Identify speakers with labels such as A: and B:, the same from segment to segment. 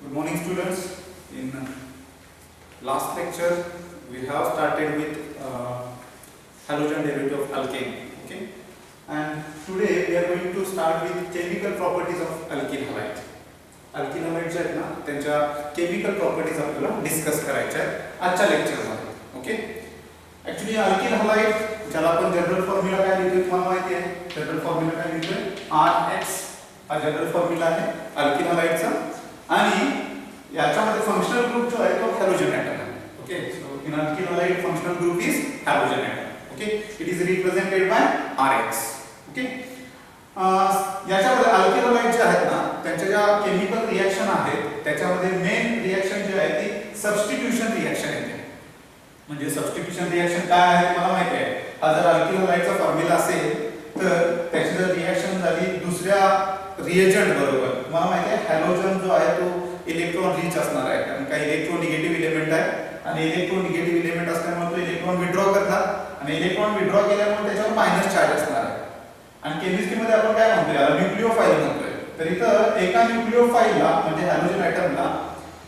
A: Good morning, students. In last lecture, we have started with halogen derivative of alkane. Okay, and today we are going to start with chemical properties of alkyl halide. Alkyl halide जे आहेत ना त्यांच्या chemical properties आपल्याला discuss करायच्या आहेत आजच्या lecture मध्ये. Okay, actually alkyl halide ज्याला आपण जनरल फॉर्म्युला काय लिहितो तुम्हाला माहिती आहे. जनरल फॉर्म्युला काय लिहितोय RX हा जनरल फॉर्म्युला आहे alkyl halideचा आणि याच्यामध्ये फंक्शनल ग्रुप जो आहे तो हॅलोजन ॲटम आहे. Okay, so in alkyl halide functional group is halogen atom. Okay, it is represented by RX. ओके, याच्यामध्ये alkyl halide जे आहेत ना त्यांच्या ज्या केमिकल रिएक्शन आहेत त्याच्यामध्ये मेन रिएक्शन जे आहे ती सबस्टिट्यूशन रिएक्शन येते. म्हणजे सबस्टिट्यूशन रिएक्शन काय आहे मला माहिती आहे. हा जर alkyl halideचा फॉर्म्युला असेल तर त्याची जर रिएक्शन झाली दुसऱ्या रिएजंट बरोबर, तुम्हाला माहिती आहे हॅलोजन जो आहे तो इलेक्ट्रॉन रिच असणार आहे कारण काही इलेक्ट्रोनिगेटिव्ह इलेमेंट आहे आणि इलेक्ट्रोनिगेटिव्ह इलेमेंट असल्यामुळे तो इलेक्ट्रॉन विथड्रॉ करतात आणि इलेक्ट्रॉन विथड्रॉ केल्यामुळे त्याच्यावर मायनस चार्ज असणार आहे. आणि केमिस्ट्रीमध्ये आपण काय म्हणतो याला न्यूक्लिओफाइल म्हणतोय. तर इथं एका न्यूक्लिओफाइलला म्हणजे हॅलोजन ॲटमला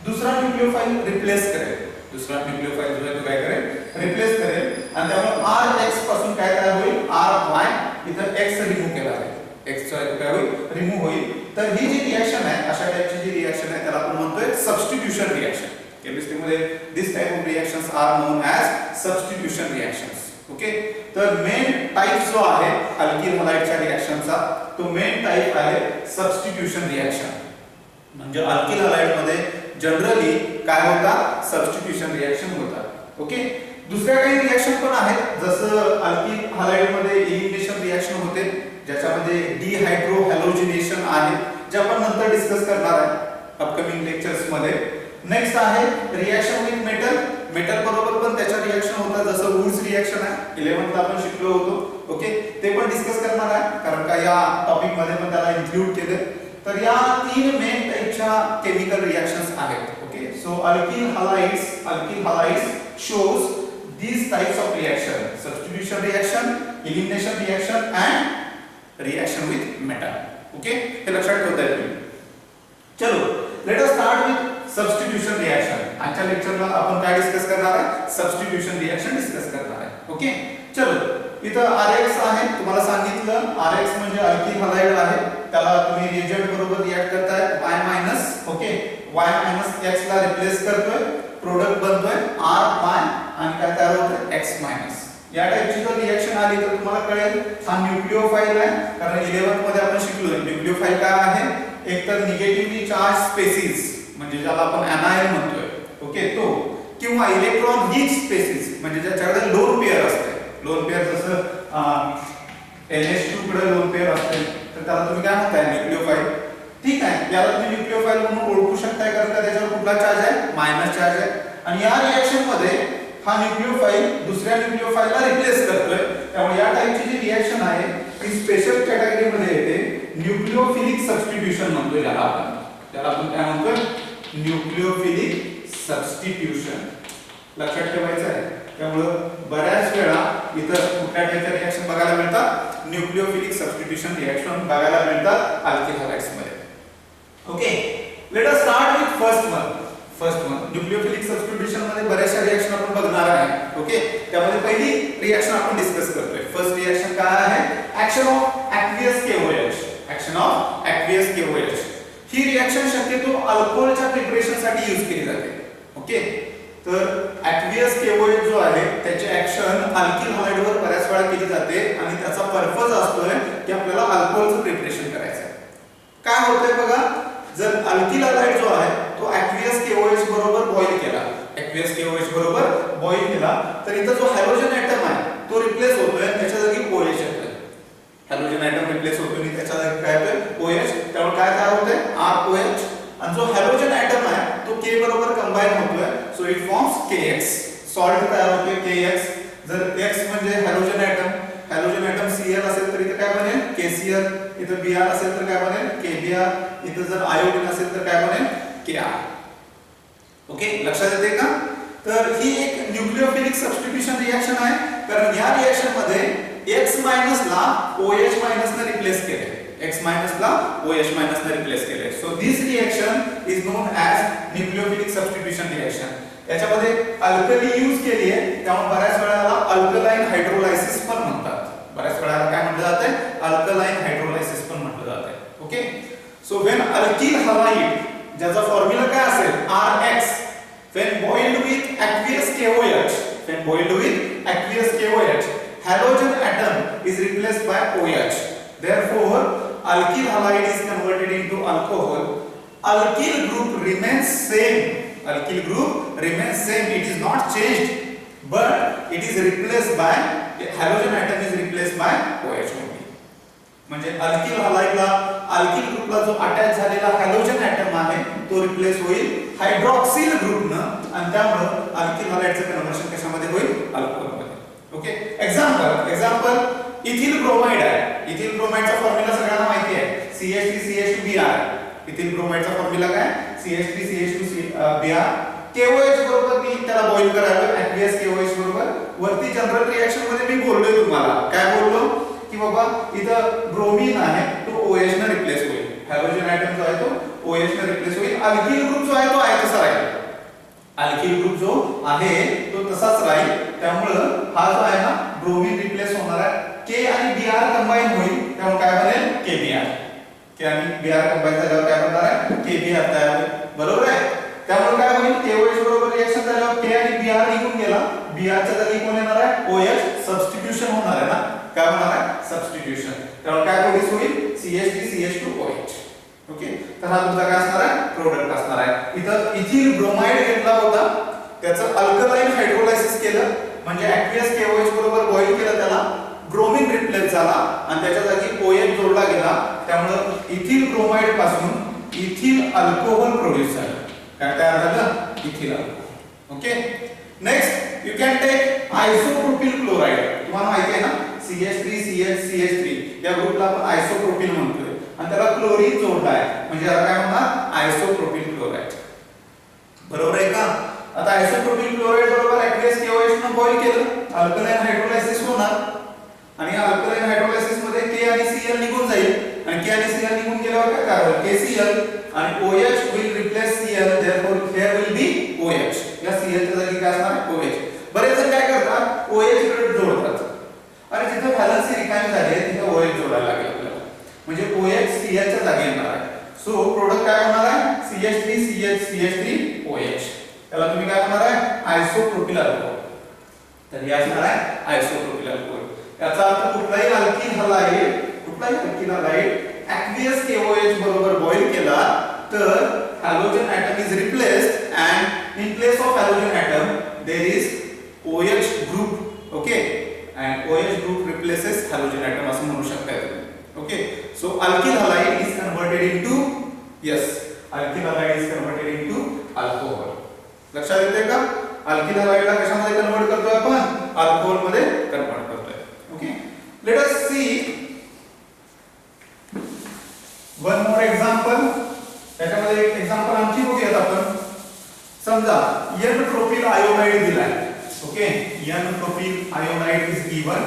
A: दुसरा न्यूक्लिओफाइल रिप्लेस करेल. दुसरा न्यूक्लिओफाइल जो आहे तो काय करेल रिप्लेस करेल आणि त्यामुळे RX पासून काय तयार होईल RY. इथं X रिमूव्ह केला आहे. X चा काय होईल रिमूव्ह होईल. तर ही जी रिएक्शन आहे अशा टाइपची जी रिएक्शन आहे त्याला आपण म्हणतोय सबस्टिट्यूशन रिएक्शन. केमिस्ट्रीमध्ये this type of reactions are known as substitution reactions. Okay, तर मेन टाइप जो आहे alkyl halideच्या रिएक्शनचा तो मेन टाइप आहे सबस्टिट्यूशन रिएक्शन. म्हणजे alkyl halide मध्ये जनरली काय होता सबस्टिट्यूशन रिएक्शन होता. ओके, दुसऱ्या काही रिएक्शन पण आहेत जसं alkyl halide मध्ये एलिमिनेशन रिएक्शन होते ज्याच्यामध्ये डिहायड्रो हॅलोजिनेशन आहे जे आपण नंतर डिस्कस करणार आहे अपकमिंग लेक्चर्स मध्ये. नेक्स्ट आहे रिएक्शन विथ मेटल. मेटल बरोबर पण त्याच्या रिएक्शन होतात जसं वुड्स रिएक्शन आहे 11th ला आपण शिकलो होतो. ओके, ते पण डिस्कस करणार आहे कारण का या टॉपिक मध्ये पण त्याला इन्क्लूड केले. तर या तीन मेन टाइपच्या केमिकल रिएक्शन्स आहेत. Okay, so alkyl halides shows these types of reaction: substitution reaction, elimination reaction and reaction with metal. Okay, हे लक्षात ठेवता येईल. चलो, let us start with substitution reaction. आजच्या लेक्चरला आपण काय डिस्कस करणार आहे सबस्टिट्यूशन रिएक्शन डिस्कस करणार आहे. ओके, चलो इथं RX आहे तुम्हाला सांगितलं RX म्हणजे alkyl halide आहे त्याला तुम्ही रिएजंट बरोबर रिएक्ट करताय Y-. ओके, Y- ला रिप्लेस करतोय प्रोडक्ट बनतोय RY आणि काय तयार होतं X-. या टाइपची जर रिएक्शन आली तर तुम्हाला कळेल हा न्यूक्लिओफाइल आहे कारण 11th मध्ये आपण शिकलो न्यूक्लिओफाइल काय आहे एक तर निगेटिव्हली चार्ज स्पेसिस म्हणजे ज्याला आपण एनायन म्हणतोय. ओके, तो किंवा इलेक्ट्रॉन रिच स्पेसिस म्हणजे ज्याच्याकडे लोन पेअर असते. लोन पेअर जसं NH2 कडे लोन पेअर असते तर त्याला तुम्ही काय म्हणताय न्यूक्लिओफाइल. ठीक आहे, याला तुम्ही न्यूक्लिओफाइल म्हणून ओळखू शकताय कारण का त्याच्यावर कुठला चार्ज आहे मायनस चार्ज आहे आणि या रिएक्शन मध्ये हा न्यूक्लिओफाइल दुसऱ्या न्यूक्लिओफाइलला रिप्लेस करतोय. त्यामुळे या टाइपची जी रिएक्शन आहे ती स्पेशल कॅटेगरी मध्ये येते न्यूक्लिओफिलिक सबस्टिट्यूशन म्हणतोय ज्याला आपण काय म्हणतोय न्यूक्लिओफिलिक सबस्टिट्यूशन. लक्षात ठेवायचं आहे. त्यामुळे बऱ्याच वेळा इतर कुठल्या टाइपच्या रिएक्शन बघायला मिळतात न्यूक्लिओफिलिक सबस्टिट्यूशन रिएक्शन बघायला मिळतात alkyl halides मध्ये. Okay, let us start with first one. Nucleophilic substitution मध्ये बऱ्याचशा रिएक्शन आपण बघणार आहे. ओके, त्यामध्ये पहिली रिएक्शन आपण डिस्कस करतोय. फर्स्ट रिएक्शन काय आहे action of aqueous KOH. Action of aqueous KOH he reaction शक्यतो अल्कोहोलच्या प्रिपरेशन साठी यूज केली जाते. ओके, तर aqueous KOH जो आहे त्याची ऍक्शन alkyl halide वर बऱ्याच वेळा केली जाते आणि त्याचा पर्पज असतोय की आपल्याला अल्कोहोलचं प्रिपरेशन करायचं आहे. काय होतंय बघा, जर alkyl halide जो आहे तो aqueous KOH बरोबर बॉईल केला तर इथं जो हॅलोजन ॲटम आहे तो रिप्लेस होतोय आणि त्याच्या जागी OH येतोय. हॅलोजन ॲटम रिप्लेस होतोय आणि त्याच्या जागी काय येतोय OH. त्यामुळे काय तयार होतंय ROH आणि जो हॅलोजन ॲटम आहे तो K बरोबर कंबाईन होतोय so it forms KX. Salt तयार होतोय KX. जर X म्हणजे हॅलोजन ॲटम Cl असेल तर इथे काय बनेल KCl. इथे Br असेल तर काय बनेल KBr. इथे जर आयोडीन असेल तर काय बनेल KR. ओके, लक्षात येते का. तर ही एक न्यूक्लिओफिलिक सबस्टिट्यूशन रिएक्शन आहे कारण या रिएक्शन मध्ये X- ला OH- ने रिप्लेस केले. X मायनस ला OH मायनस ने रिप्लेस केले. So this reaction is non as nucleophilic substitution reaction. याच्यामध्ये अल्कली यूज केली आहे, त्यामुळे बऱ्याच वेळा अल्कलाइन हायड्रोलायसिस पण म्हणतात. बऱ्याच वेळा काय म्हटलं जाते? अल्कलाइन हायड्रोलायसिस पण म्हटलं जाते. Okay. So when alkyl halide, ज्याचा फॉर्म्युला काय असेल? RX, when boiled with aqueous KOH, halogen atom is replaced by OH. Therefore, alkyl halide is converted into alcohol. Alkyl group remains same. It is not changed, but it is replaced by halogen atom is replaced by OH only. म्हणजे alkyl हलाइडला alkyl ग्रुपला जो attach झालेला halogen atom आहे तो replace होईल hydroxyl ग्रुपनं, आणि त्यामुळे alkyl हलाइडचं conversion कशामध्ये होईल? अल्कोहोलमध्ये. ओके. एक्झाम्पल इथिल ब्रोमाइड आहे. इथिल ब्रोमाइडचा फॉर्म्युला सगळ्यांना माहिती आहे, CH3CH2Br. इथिल ब्रोमाइडचा फॉर्म्युला काय? CH3CH2Br. KOH बरोबर मी त्याला बॉईल करायला ऍक्वियस KOH बरोबर. वरती जनरल रिएक्शन मध्ये मी बोललोय तुम्हाला, काय बोललो की बाबा इथं ब्रोमीन आहे तो OH ने रिप्लेस होईल, हॅलोजन ॲटम जो आहे तो OH ने रिप्लेस होईल. अल्किल ग्रुप जो आहे तो आहे तसा राहील. अल्किल ग्रुप जो आहे तो तसाच राहील. त्यामुळे हा जो आहे ना ब्रोमीन रिप्लेस होणार आहे. K आणि Br कंबाईन होईल, त्यामुळे काय बनेल? KBr. K आणि Br कंबाईन झाल्यावर काय बनणार आहे? KBr तयार होईल. बरोबर आहे. त्यामुळे काय होईल? KOH बरोबर रिएक्शन झाल्यावर K आणि Br निघून गेला. Br च्या जागी कोण येणार आहे? OH. सबस्टिट्यूशन होणार आहे ना, काय होणार आहे? सबस्टिट्यूशन. त्यामुळे काय प्रोड्यूस होईल? CH3CH2OH. ओके. तर हा तुमचा काय असणार आहे? प्रोडक्ट असणार आहे. इथं इथिल ब्रोमाइड घेतला होता, त्याचं अल्कलाइन हायड्रोलायसिस केलं, म्हणजे ऍक्वियस KOH बरोबर बॉईल केलं, त्याला ब्रोमीन रिप्लेस झाला आणि त्याच्या जागी OH जोडला गेला. त्यामुळे इथिल ब्रोमाइड पासून इथिल अल्कोहोल प्रोड्यूस झालं. काय तयार झालं? Ethyl alcohol. Okay. Next you can take isopropyl chloride. तुम्हाला माहिती आहे ना CH3CH3 या ग्रुपला आपण आयसोप्रोपिल म्हणतोय आणि त्याला क्लोरीन जोडला आहे, म्हणजे याला काय म्हणतात? Isopropyl chloride. बरोबर आहे का? आता आयसोप्रोपिल क्लोराइड बरोबर ऍक्वियस KOH ने बॉईल केलं, अल्कलाइन हायड्रोलायसिस होणार आणि अल्कलाइन हायड्रोलायसिस मध्ये K आणि Cl निघून जाईल आणि K आणि Cl निघून गेल्यावर काय होईल? KCl आणि OH will replace Cl, therefore here will be OH. या Cl च्या जागी काय असणार? OH. बरेच जण काय करतात? OH कडे जोडतात आणि जिथे व्हॅलेन्सी रिकामी झाली आहे तिथे OH जोडायला लागेल आपल्याला, म्हणजे OH Cl च्या जागी येणार आहे. सो प्रोडक्ट काय होणार आहे? CH3CH3OH. त्याला तुम्ही काय म्हणणार आहे? Isopropyl alcohol. तर हे असणार आहे आयसोप्रोपिल अल्कोहोल. याचा अर्थ कुठलाही अल्किल हलाइड ऍक्वियस KOH बरोबर बॉईल केला तर halogen atom is replaced and in place of halogen atom there is OH group. Okay. and OH group replaces halogen atom असं म्हणू शकता तुम्ही. Okay. So alkyl halide is converted into alkyl halide is converted into alcohol. लक्षात येते का? Alkyl हलाइडला कशामध्ये convert करतोय आपण? अल्कोहोल मध्ये कन्वर्ट करतोय. Okay. Let us see one more example. त्याच्यामध्ये एक एक्झाम्पल आणखी बघूयात आपण. समजा N प्रोपिल आयोडाइड दिलाय. Okay. N propyl iodide is given.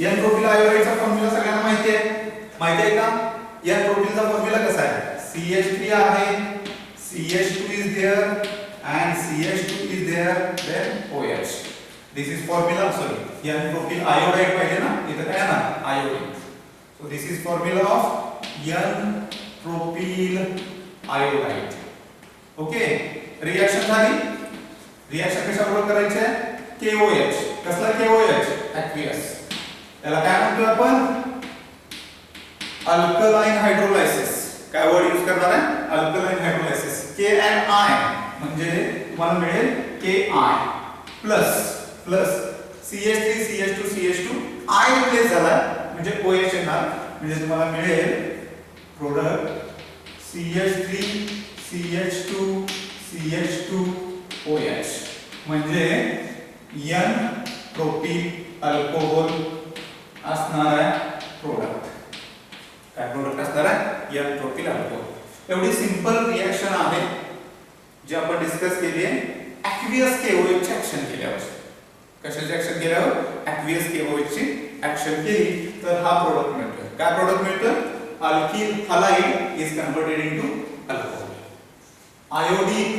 A: N propyl आयोडाइडचा फॉर्म्युला सगळ्यांना माहिती आहे का? N प्रोपिलचा फॉर्म्युला कसा आहे? CH3 आहे, CH2 is there and CH2 is there, then OH. This is formula. Sorry, N propyl iodide पाहिजे ना, इथं काय ना iodine. So this is formula of N propyl iodide. Okay. Reaction झाली. रिएक्शन कशाबरोबर करायची आहे? KOH. कसला KOH? ऍक्वियस. त्याला काय म्हणतो आपण? Alkaline hydrolysis. काय वर्ड यूज करणार आहे? Alkaline hydrolysis. K and I म्हणजे तुम्हाला मिळेल KI plus CH3CH2 I replace झाला म्हणजे OH येणार, म्हणजे तुम्हाला मिळेल प्रोडक्ट CH3CH2OH म्हणजे N प्रोपिल अल्कोहोल असणार आहे प्रोडक्ट. काय प्रोडक्ट असणार आहे? N propyl alcohol. एवढी सिंपल रिएक्शन आहे जी आपण डिस्कस केली आहे ऍक्वियस KOH ची ऍक्शन केल्यावर. कशाची ऍक्शन केल्यावर? ऍक्वियस KOH ची ऍक्शन केली तर हा प्रोडक्ट मिळतो. मिळतं. काय प्रोडक्ट मिळतं? Alkyl halide is converted into alcohol. Iodine,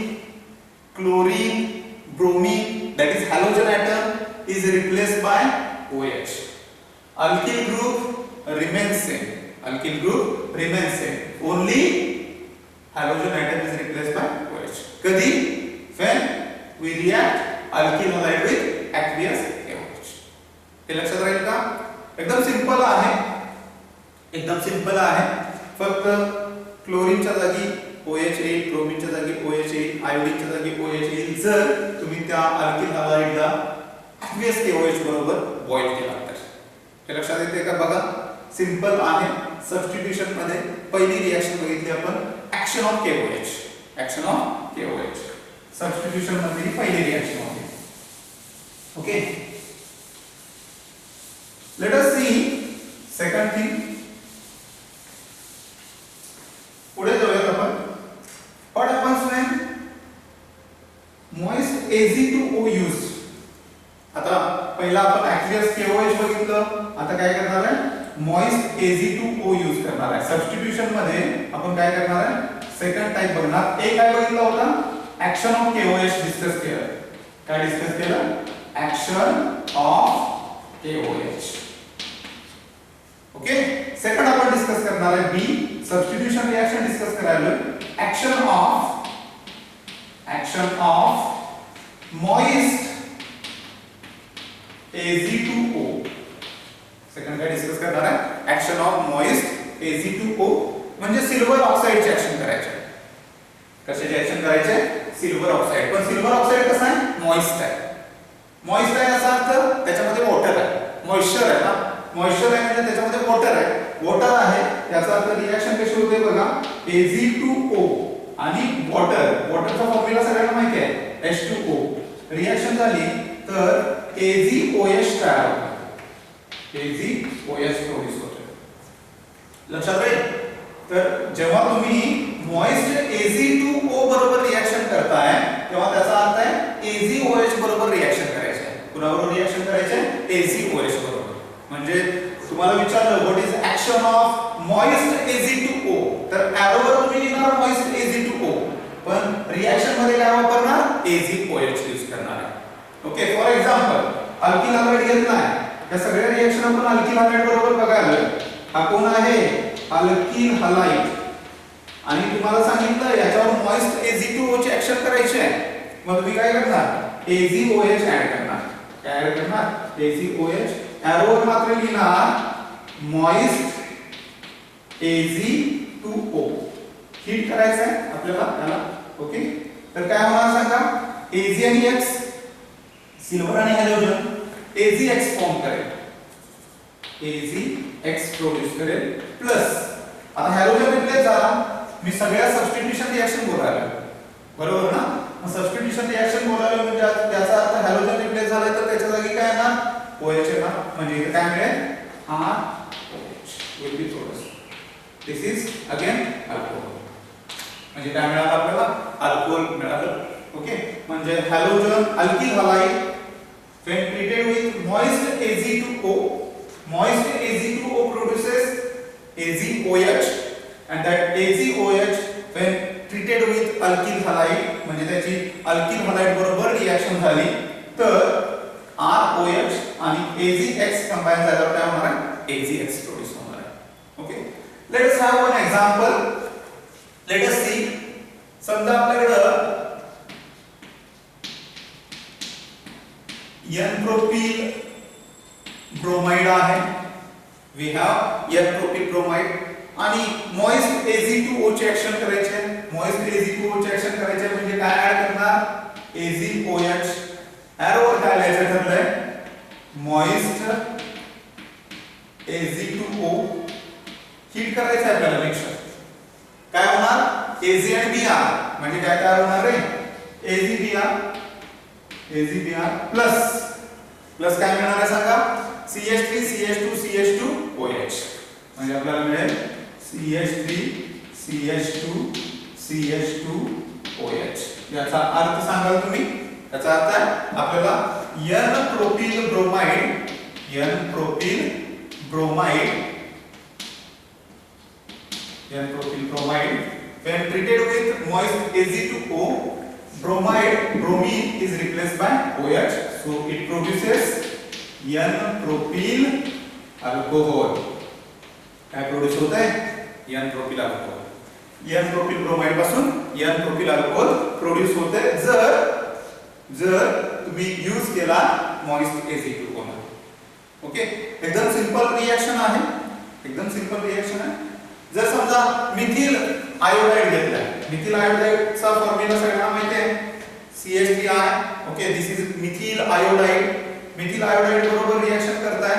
A: chlorine, bromine, that is halogen atom is replaced by OH. Alkyl group remains same. Alkyl group remains same. Only halogen atom is replaced by OH. कधी? When we react alkyl halide with aqueous OH. हे लक्षात राहील का? एकदम simple आहे. एकदम simple आहे. फक्त क्लोरीनच्या जागी OH येईल, ब्रोमीनच्या जागी OH येईल, आयोडीनच्या जागी OH येईल जर तुम्ही त्या अल्किल हलाइडला aqueous KOH बरोबर बॉईल केला तर. हे लक्षात येते का? बघा सिंपल आहे. सबस्टिट्यूशन मध्ये पहिली रिएक्शन बघितली आपण action of KOH. Action of KOH substitution मध्ये पहिली रिएक्शन होती. Okay, let us see second thing. पुढे जाऊयात आपण. What happens when moist Ag2O used? आता पहिला आपण aqueous KOH बघितलं. आता काय करणार आहे? moist Ag2O यूज करणार आहे. सबस्टिट्यूशन मध्ये आपण काय करणार आहे? सेकंड टाइप बघणार. एक काय बघितला होता? ऍक्शन ऑफ KOH डिस्कस केलं. काय डिस्कस केलं? Action of KOH. Okay, second आपण डिस्कस करणार आहे बी. सबस्टिट्यूशन रिएक्शन डिस्कस करायला action of moist Ag2O. Second काय डिस्कस करणार आहे? ऍक्शन ऑफ moist Ag2O म्हणजे सिल्वर ऑक्साइडची ऍक्शन करायची. कशाची ऍक्शन करायची? Silver oxide. पण सिल्वर ऑक्साइड कसं आहे? मॉइस्ट आहे. मॉइस्ट आहे याचा अर्थ त्याच्यामध्ये वॉटर आहे, मॉइश्चर आहे ना. मॉइश्चर आहे म्हणजे त्याच्यामध्ये वॉटर आहे. वॉटर आहे याचा अर्थ रिएक्शन कशी होते बघा. Ag2O आणि वॉटर. वॉटरचा फॉर्म्युला सगळ्यांना माहिती आहे H2O. रिएक्शन झाली तर AgOH तयार होतो. AgOH प्रोड्यूस होतो. लक्षात राहील. तर जेव्हा तुम्ही मॉइस्ट Ag2O बरोबर रिएक्शन करताय तेव्हा त्याचा अर्थ आहे AgOH बरोबर रिएक्शन करायचं आहे. कुणाबरोबर रिएक्शन करायचं आहे? AgOH बरोबर. म्हणजे तुम्हाला विचारलं what is action of moist Ag2O तर एरोवर तुम्ही लिहिणार मॉइस्ट Ag2O पण रिएक्शन मध्ये काय वापरणार? AgOH यूज करणार आहे. Okay, for example alkyl halide घेतलाय. या सगळ्या रिएक्शन आपण अल्किल हलाइड बरोबर बघायला. हा कोण आहे? Alkyl halide. आणि तुम्हाला सांगितलं याच्यावर मॉइस्ट Ag2O ची ऍक्शन करायची आहे. मग तुम्ही काय करणार? AgOH ऍड करणार. काय ऍड करणार? AgOH. एरोवर मात्र लिहिणार मॉइस्ट Ag2O. हीट करायचं आहे आपल्याला त्याला. ओके, तर काय होणार सांगा? Ag आणि X, सिल्वर आणि हॅलोजन AgX फॉर्म करेल. AgX प्रोड्यूस करेल प्लस आता हॅलोजन रिप्लेस झाला. मी सगळ्या सबस्टिट्यूशन रिएक्शन बोलायला बरोबर ना. मग सबस्टिट्यूशन रिएक्शन बोलायला म्हणजे त्याचा अर्थ हॅलोजन रिप्लेस झालाय तर त्याच्या जागी काय येणार? OH येणार. म्हणजे इथे काय मिळेल? ROH will be produced. This is again alcohol. म्हणजे काय मिळालं आपल्याला? अल्कोहोल मिळालं. ओके, म्हणजे halogen alkyl halide when treated with moist Ag2O, moist Ag2O produces AgOH and that AgOH when treated with alkyl halide म्हणजे त्याची अल्किल हलाइड बरोबर reaction झाली तर ROH आणि AgX कंबाईन झाल्यावर काय होणार आहे? AgX प्रोड्यूस होणार आहे. Okay, let us have one example. Let us see. समजा आपल्याकडे N-propyl bromide आहे. वी हॅव N-propyl bromide आणि moist Ag2O ची ऍक्शन करायची आहे. moist Ag2O ची ऍक्शन करायची आहे म्हणजे काय ऍड करणार? AgOH. एरोवर काय लिहायचं ठरलंय? moist Ag2O. हीट करायचं आहे आपल्याला मिक्सचर. काय होणार? Ag आणि Br म्हणजे काय तयार होणार रे? AgBr प्लस काय मिळणार आहे सांगा? CH3 CH2 CH2OH म्हणजे आपल्याला मिळेल CH3 CH2 CH2OH. याचा अर्थ सांगाल तुम्ही? याचा अर्थ आहे आपल्याला N-propyl bromide N-propyl bromide. When treated with moist Ag2O, bromine is replaced by OH, so it produces N-propyl alcohol. काय प्रोड्यूस होत आहे? N-propyl alcohol. N-propyl bromide पासून N-propyl alcohol प्रोड्यूस होते जर तुम्ही यूज केला मॉइस्ट Ag2O. ओके, एकदम simple reaction आहे, एकदम सिंपल रिएक्शन आहे. जर समजा मिथिल आयोडाइड घेतला, मिथिल आयोडाइडचा फॉर्म्युला सगळ्यांना माहिती आहे, CH3I. Okay, this is methyl iodide. Methyl iodide बरोबर रिएक्शन करताय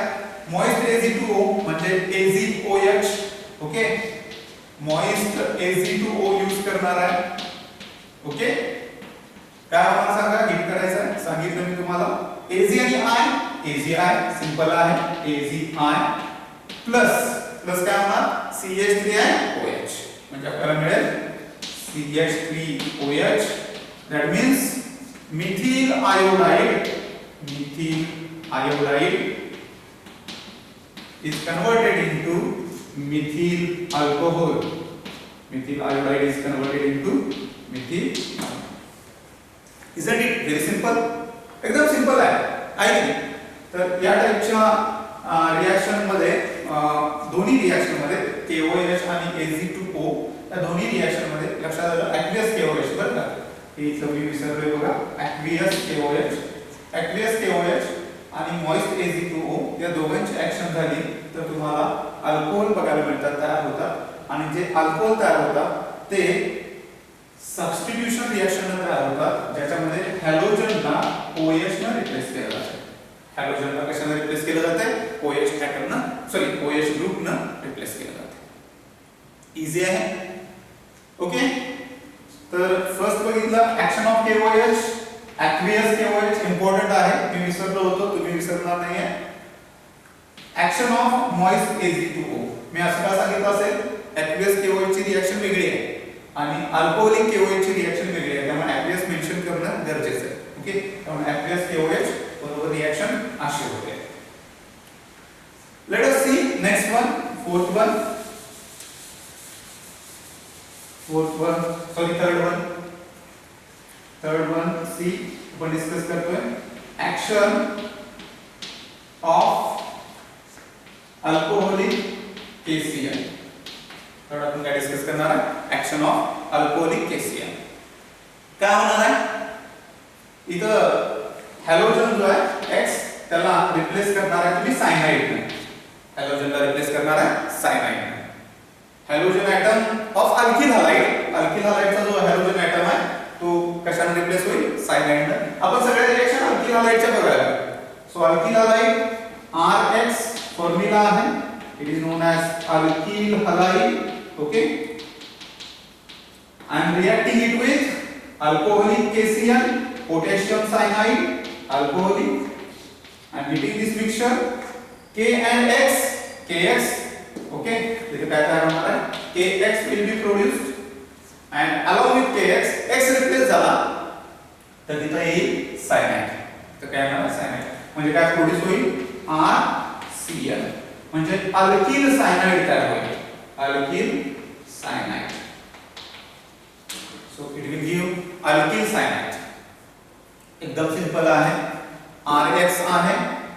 A: मॉइस्ट Ag2O म्हणजे AgOH. Okay, moist Ag2O use करणार आहे. ओके, काय आम्हाला सांगा, गिफ्ट करायचं आहे, सांगितलं मी तुम्हाला. Ag आणि I, AgI सिंपल आहे, AgI प्लस काय होणार, CH3OH म्हणजे आपल्याला मिळेल CH3OH. that means methyl iodide is converted into methyl alcohol. Methyl iodide is converted into methyl. Isn't it very simple? एकदम सिंपल आहे की. तर या टाइपच्या रिएक्शन मध्ये दोन्ही रिएक्शन मध्ये KOH आणि Ag2O या दोन्ही रिएक्शन मध्ये लक्षात आलं aqueous KOH बरं का, हे सगळी विसरलोय बघा. aqueous KOH आणि moist Ag2O या दोघांची ऍक्शन झाली तर तुम्हाला अल्कोहोल बघायला मिळतात, तयार होतात. आणि जे अल्कोहोल तयार होतात ते सबस्टिट्यूशन रिएक्शन तयार होतात, ज्याच्यामध्ये हॅलोजनला OH ने रिप्लेस केलं जातं. हॅलोजनला कशाने रिप्लेस केलं जाते? OH ऍटम ना, सॉरी OH ग्रुप ने रिप्लेस केलं जाते. इझी आहे. ओके, तर फर्स्ट बघितलं action of KOH, aqueous KOH important आहे, मी विसरलो होतो, तुम्ही विसरणार नाहीये. ऍक्शन ऑफ मॉइस्ट Ag2O, मी असं का सांगितलं असेल, aqueous KOH ची रिएक्शन वेगळी आहे आणि अल्कोहोलिक KOH ची रिएक्शन वेगळी आहे, त्यामुळे aqueous मेंशन करणं गरजेचं आहे. ओके, त्यामुळे aqueous KOH बरोबर रिएक्शन अशी होते. Let us see next one, fourth one, third one see आपण डिस्कस करतोय. Action of alcoholic KCl. तर आपण काय डिस्कस करणार आहे, ऍक्शन ऑफ अल्कोहोलिक KCl. काय होणार आहे, इथं हॅलोजन जो आहे X त्याला रिप्लेस करणार आहे तुम्ही सायनाइड ने. हॅलोजनला रिप्लेस करणार आहे सायनाइड ने. Halogen atom of alkyl halide, alkyl हलाइडचा जो हॅलोजन एटम आहे तो कशाने रिप्लेस होईल, सायनाइड ने. आपण सगळे रिएक्शन अल्किल हलाइडच्या बघायला. So alkyl halide RX formula आहे, it is known as alkyl halide. Okay, I am reacting it with alcoholic KCl, potassium cyanide, alcoholic. I am heating this mixture, K and X, KX. Okay, देखिए क्या तैयार होना है, KX will be produced and along with KX, X replace झाला तर तिथं येईल cyanide. तर काय होणार आहे, cyanide म्हणजे काय प्रोड्यूस होईल, RCl म्हणजे अल्किल सायनाइड तयार होईल, alkyl cyanide. So it will give alkyl cyanide. एकदम सिंपल आहे. RX आहे,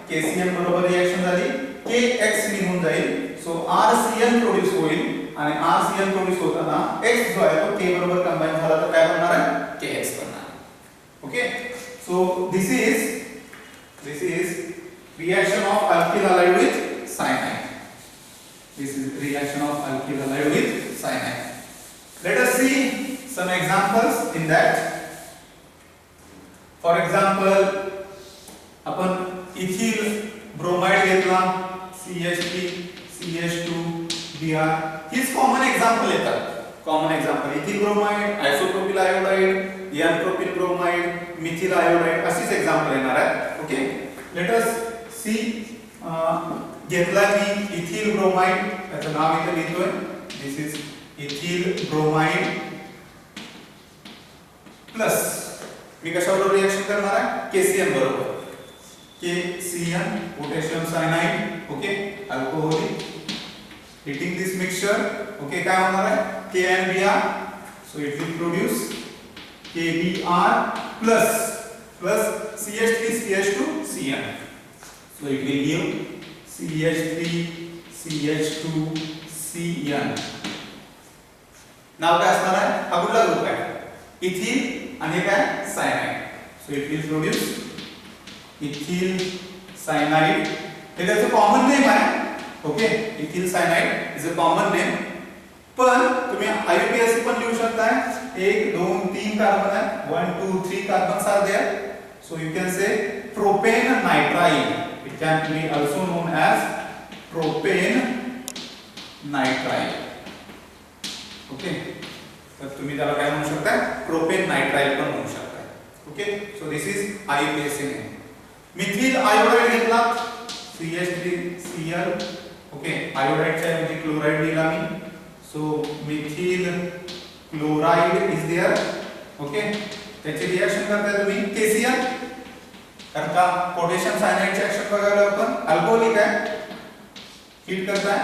A: KCl बरोबर रिएक्शन झाली, KX निघून जाईल, सो RCl प्रोड्यूस होईल आणि RCl प्रोड्यूस होताना X जो आहे तो K बरोबर कंबाइन झाला तर काय बनणार आहे, KX बनणार. Okay, so this is reaction of alkyl halide with cyanide. This is reaction of alkyl halide with cyanide. Let us see some examples in that. For example, अपन ethyl bromide घेतला, CH3 CH2 Br. हीच common example येतात. Common example ethyl bromide, isopropyl iodide, N-propyl bromide, methyl iodide अशीच example येणार आहे. Okay, let us see. घेतला मी ethyl bromide, त्याचं नाव इथे लिहितोय, this is ethyl bromide plus मी कशाबरोबर रिएक्शन करणार आहे, KCl बरोबर. KCl potassium cyanide. Okay, alcoholic. Heating this mixture, okay काय होणार आहे KnBr, so it will produce KBr plus CH3CH2Cl, so it will give CH3CH2Cl. नाव काय असणार आहे हा कुठला ग्रुप आहे इथिल आणि काय cyanide, so it will produce ethyl cyanide, हे त्याचं कॉमन नेम आहे okay ethyl cyanide is a common name, पण तुम्ही IUPAC पण लिहू शकताय 1 2 3 कार्बन आहे 1 2 3 carbons are there, so you can say propane nitrile, it can be also known as propane nitrile okay, तर तुम्ही त्याला काय म्हणू शकता प्रोपेन नाइट्राइल पण म्हणू शकता okay, so this is IUPAC name. Methyl iodide घेतला CH3Cl ओके, आयोडाइडच्या ऐवजी क्लोराइड दिला मी, so methyl chloride is there okay, त्याची रिएक्शन करताय तुम्ही KCl, कारण का पोटॅशियम सायनाइडचे ऍक्शन बघायला आपण अल्कोहोलिक आहे, हीट करताय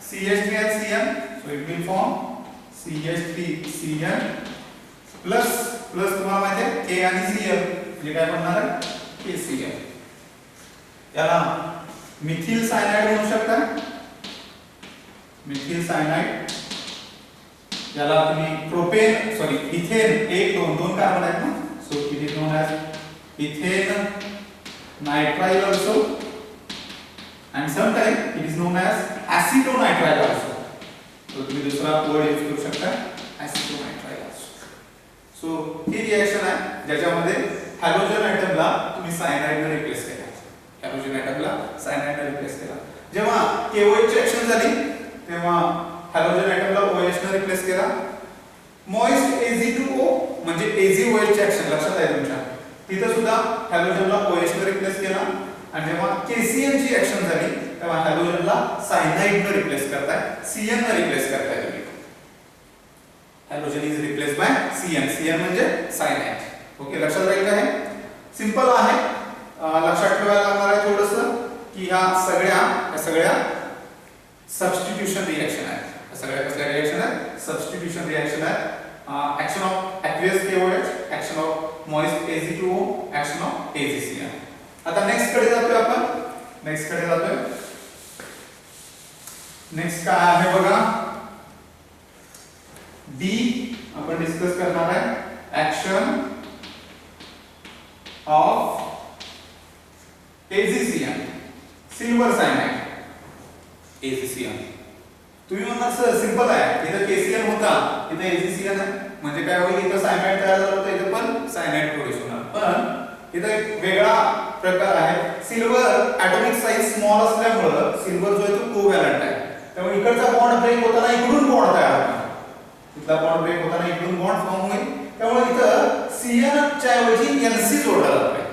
A: CH3Cl, so it will form CH3Cl plus तुम्हाला माहिती आहे K आणि Cl म्हणजे काय बनणार आहे KCl, याला मिथिल सायनाइड म्हणू शकता, मिथिल सायनाइड, याला तुम्ही प्रोपेन सॉरी इथेन 1 2 कार्बन आहेत ना, so it is known as ethane nitrile also and sometimes it is known as acetonitrile also, so तुम्ही दुसरा वर्ड यूज करू शकता acetonitrile also. सो ही रिएक्शन आहे ज्याच्यामध्ये हॅलोजन आयटमला तुम्ही सायनाइडने रिप्लेस केला, हॅलोजन आयटमला सायनाइडने रिप्लेस केला, जेव्हा KOH ची ऍक्शन झाली तेव्हा हॅलोजन आयटमला OH ने रिप्लेस केला, मॉइस्ट Ag2O म्हणजे AgOH ची ऍक्शन लक्षात आहे तुमच्या, तिथे सुद्धा हॅलोजनला OH ने रिप्लेस केला, आणि जेव्हा KCl ची ऍक्शन झाली तेव्हा हॅलोजनला सायनाइड ने रिप्लेस करताय, Cl ने रिप्लेस करताय तुम्ही, halogen is replace by Cl म्हणजे सायनाइड ओके, लक्षात राहील का हे सिंपल आहे, लक्षात ठेवायला लागणार आहे थोडंसं की ह्या सगळ्या सबस्टिट्यूशन रिएक्शन आहेत, सगळ्या कसल्या रिएक्शन आहेत सबस्टिट्यूशन रिएक्शन आहेत, action of aqueous KOH, action of moist Ag2O, action of AgCl. आता नेक्स्ट कडे जातोय आपण, नेक्स्ट काय आहे बघा D आपण डिस्कस करणार आहे action of AgCl, silver cyanide AgCl. तुम्ही म्हणणार सर सिंपल आहे, इथं KCl होता इथं AgCl आहे म्हणजे काय होईल, इथं सायनाइड तयार झालं होतं इथं पण सायनाइड प्रोड्यूस होणार, पण इथं एक वेगळा प्रकार आहे, सिल्वर ॲटॉमिक साइज स्मॉल असल्यामुळे सिल्वर जो आहे तो कोव्हॅलंट आहे, त्यामुळे इकडचा बॉन्ड ब्रेक होताना इकडून बॉन्ड तयार होणार, इथला बॉन्ड ब्रेक होताना इकडून बॉन्ड फॉर्म होईल, त्यामुळे इथं Cl च्या ऐवजी Nc जोडला जातोय,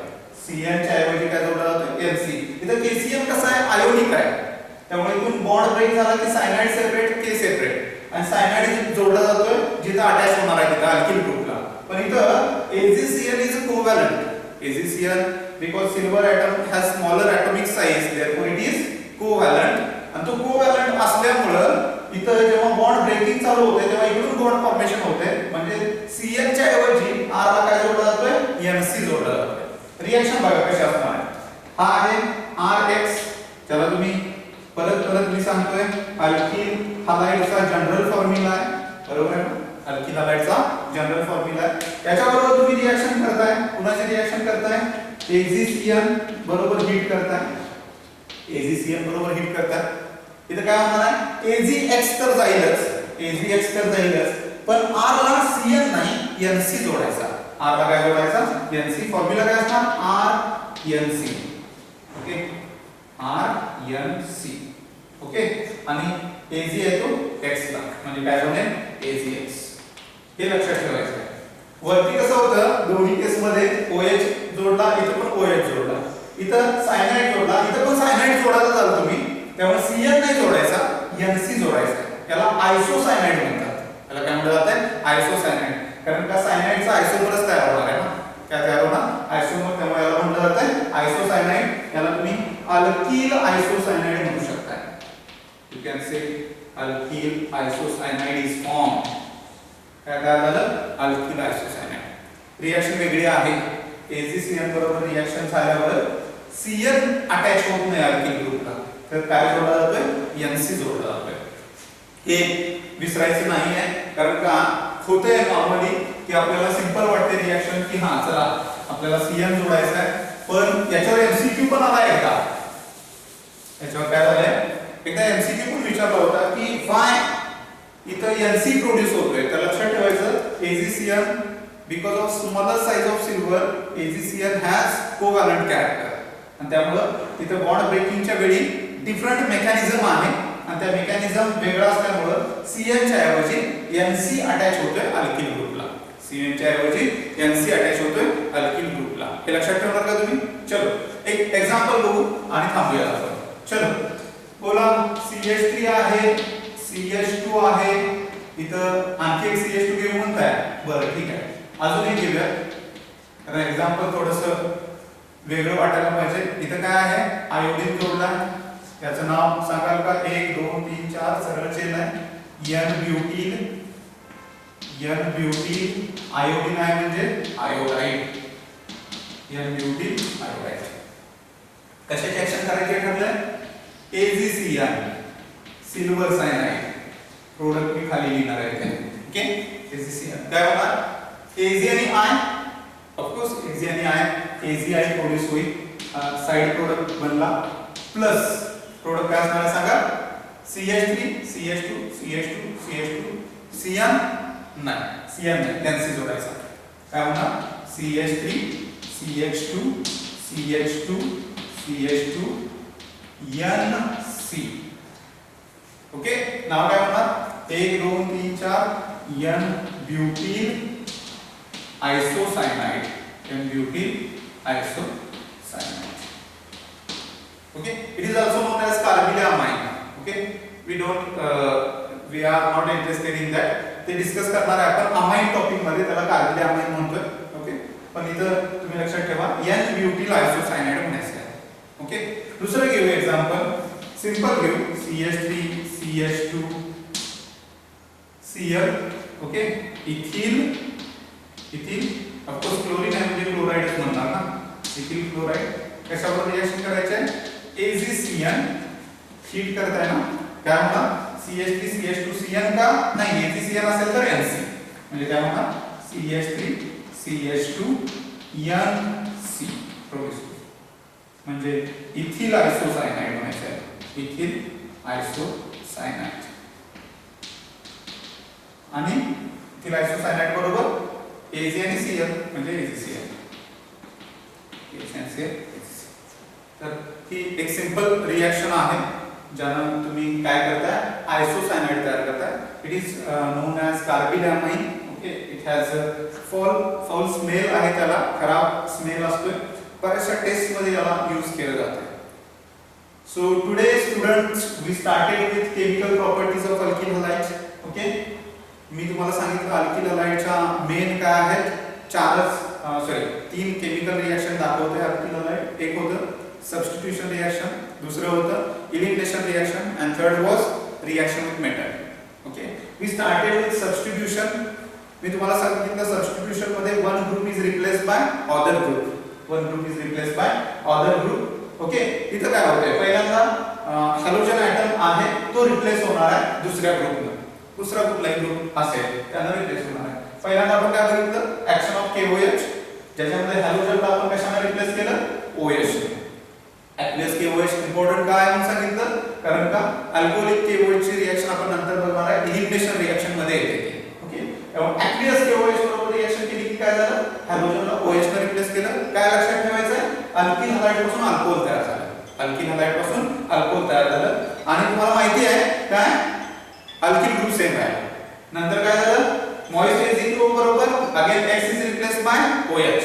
A: Cl च्या ऐवजी काय जोडला जातोय Nc, इथं KCl कसं आहे आयोनिक आहे, त्यामुळे इथून बॉन्ड ब्रेक झाला की सायनाइड सेपरेट K सेपरेट, आणि सायनाइड जोडला जातोय जिथं अटॅच होणार आहे तिथं अल्किल ग्रुपला, पण इथं AgCl is covalent, AgCl because silver atom has smaller atomic size therefore it is covalent, आणि तो कोव्हॅलंट असल्यामुळे इथं जेव्हा बॉन्ड ब्रेकिंग चालू होते तेव्हा इकडून बॉन्ड फॉर्मेशन होते, म्हणजे Cl च्या ऐवजी R ला काय जोडला जातोय Nc जोडला जातोय, रिएक्शन बघा कशी असणार आहे, हा आहे RX, त्याला तुम्ही परत मी सांगतोय अल्किल हॅलाइडचा जनरल फॉर्म्युला आहे, बरोबर आहे ना, अल्किल हॅलाइडचा जनरल फॉर्म्युला आहे, त्याच्याबरोबर तुम्ही रिएक्शन करताय, कुणाची रिएक्शन करताय AgCl बरोबर हीट करताय, AgCl बरोबर हीट करताय, इथं काय होणार आहे AgX तर जाईलच, पण R ला Cl नाही Nc जोडायचा, R ला काय जोडायचा Nc, फॉर्म्युला काय असणार RNc ओके, RNC ओके, आणि Ag आहे तो X ला म्हणजे काय बनेल AgX, हे लक्षात ठेवायचं आहे. वरती कसं होतं दोन्ही केस मध्ये OH जोडला, इथं पण OH जोडला, इथं सायनाइड जोडला, इथं पण सायनाइड जोडायला झालं तुम्ही, त्यामुळे Cl नाही जोडायचा Nc जोडायचा, याला आयसोसायनाइड म्हणतात, याला काय म्हटलं जातं आयसोसायनाइड, कारण का सायनाइडचा आयसोमरच तयार होणार आहे ना, काय तयार होणार आयसोमर, त्यामुळे याला म्हटलं जातं आयसोसायनाइड, याला तुम्ही अल्किल आयसोसायनाइड म्हणू शकता, you can say alkyl isocyanide is formed. काय झालं? alkyl isocyanide. रिएक्शन वेगळी आहे. AgCN बरोबर रिएक्शन झाल्यावर CN अटॅच होत नाही alkyl ग्रुपला, तर काय जोडला जातोय? NC जोडला जातोय. हे विसरायचं नाही आहे, कारण का होतंय नॉर्मली की आपल्याला सिंपल वाटते रिएक्शन की हां चला आपल्याला CN जोडायचं आहे, पण याच्यावर MCQ पण आला एकदा. याच्यावर काय झालंय? एकदा MCQ पण विचारला होता की व्हाय इथं NC प्रोड्यूस होतोय. तर लक्षात ठेवायचं AgCN because of smaller size of silver AgCN has covalent character, आणि त्यामुळे तिथे बॉन्ड ब्रेकिंगच्या वेळी डिफरंट मेकॅनिझम आहे, आणि त्या मेकॅनिझम वेगळा असल्यामुळे CN च्या ऐवजी NC अटॅच होतोय अल्किल ग्रुपला. CN च्या ऐवजी NC अटॅच होतोय अल्किल ग्रुपला. हे लक्षात ठेवणार का तुम्ही? चलो एक एक्झाम्पल बघू आणि थांबूया आपण. चलो बोला CH3 आहे, CH2 आहे, इथं आणखी एक CH2 घेऊ म्हणताय. बरं ठीक आहे, अजून एक घेऊया, कारण एक्झाम्पल थोडंसं वेगळं वाटायला पाहिजे. इथं काय आहे? आयोडीन जोडला. याचं नाव सांगाल का? 1 2 3 4 सरळ चेन आहे. N-ब्यूटीन, आयोडीन आहे म्हणजे आयोडाइड. N-ब्यूटीन आयोडाइड. कशाची ऍक्शन करायची ठरलंय? AgCN, silver cyanide. प्रोडक्ट मी खाली लिहिणार आहे. ओके, AgCN काय होणार? Ag आणि I, ऑफ कोर्स Ag आणि I, AgI प्रोड्यूस होईल, साइड प्रोडक्ट बनला, प्लस प्रोडक्ट काय असणार आहे सांगा? CH3 CH2 CH2 CH2 CN नाही, CN नाही, NC जोडायचा. काय होणार? CH3 CH2 CH2 CH2 NC. Okay, नाव काय होणार? 1 2 3 4 N-ब्यूटीन isocyanide, N-ब्यूटीन isocyanide. Okay, it is also known as carbylamine. Okay, we are not interested in that. ते डिस्कस करणार आहे आपण अमाइन टॉपिक मध्ये, त्याला कार्बिलामाइन म्हणतोय. ओके, पण इथं तुम्ही लक्षात ठेवा N-ब्यूटील आयसोसायनाइड म्हणायचं आहे. ओके, दुसरं घेऊ एक्झाम्पल, सिंपल घेऊ. CH3 CH2 Cl. Okay, ethyl of course chlorine आहे म्हणजे क्लोराइडच म्हणणार ना. इथिल क्लोराइड कशावर रिएक्शन करायचं आहे? AgCN हीट करताय ना, काय होणार? CH3 CH2 CN का नाही, AgCN असेल तर NC, म्हणजे काय होणार? CH3 CH2 NC प्रोड्यूस, म्हणजे इथिल आयसोसायनाइड म्हणायचं आहे. इथिल आयसोसायनाइड, आणि इथिल आयसोसायनाइड बरोबर Ag आणि Cl म्हणजे AgCN. तर ही एक सिंपल रिएक्शन आहे ज्यानं तुम्ही काय करताय? आयसोसायनाइड तयार करताय. It is non as carbylamine. Okay, it has foul smell आहे, त्याला खराब स्मेल असतोय. बऱ्याचशा टेस्ट मध्ये याला यूज केलं जातं. So today students we started with chemical properties of alkyl halides. Okay, मी तुम्हाला सांगितलं अल्किल हलाइडच्या मेन काय आहेत? तीन केमिकल रिएक्शन दाखवते अल्किल हलाइड. एक होतं सबस्टिट्यूशन रिएक्शन, दूसरं होतं elimination reaction, and third was reaction with metal. Okay, we started with substitution. मी तुम्हाला सांगितलं सबस्टिट्यूशन मध्ये one group is replaced by other group. Okay, इथं काय होतंय? पहिल्यांदा हॅलोजन ॲटम आहे तो रिप्लेस होणार आहे दुसऱ्या ग्रुपने. दुसरा कुठलाही ग्रुप असेल त्याला रिप्लेस होणार आहे. पहिल्यांदा आपण काय बघितलं? ऍक्शन ऑफ KOH, ज्याच्यामध्ये हॅलोजनला आपण कशाने रिप्लेस केलं? OH ने. ऍक्वियस KOH इम्पॉर्टंट काय म्हणून सांगितलं? कारण का अल्कोहोलिक KOH ची रिएक्शन आपण नंतर बघणार आहे, एलिमिनेशन रिएक्शन मध्ये येते. ओके, ऍक्वियस KOH बरोबर रिएक्शन केली की काय झालं? हॅलोजनला OH ने रिप्लेस केलं. काय लक्षात ठेवायचं आहे? अल्किल हलाइड पासून अल्कोहोल तयार झालं. आणि तुम्हाला माहिती आहे काय? अल्किल ग्रुप सेम आहे. नंतर काय झालं? मॉइस्ट एसिड ग्रुप बरोबर again X is replaced by OH.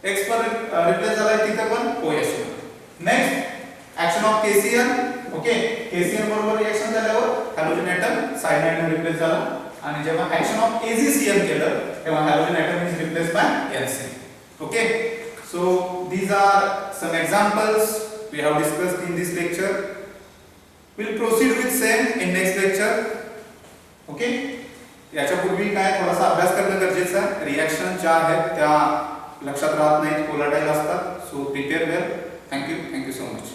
A: X पर रिप्लेस झालाय तिथे पण OH. Next action of KCl. Okay, KCl बरोबर रिएक्शन झाल्यावर हॅलोजन ॲटम सायनाइड ने रिप्लेस झाला, आणि जेव्हा ऍक्शन ऑफ AgCl केलं तेव्हा halogen atom is replaced by NC. Okay, so these are some examples we have discussed in this lecture. Will proceed with same in next lecture. Okay, याच्यापूर्वी काय थोडासा अभ्यास करणं गरजेचं आहे. रिॲक्शन ज्या आहेत त्या लक्षात राहत नाहीत, कोलाटाईल असतात. So prepare well. Thank you so much.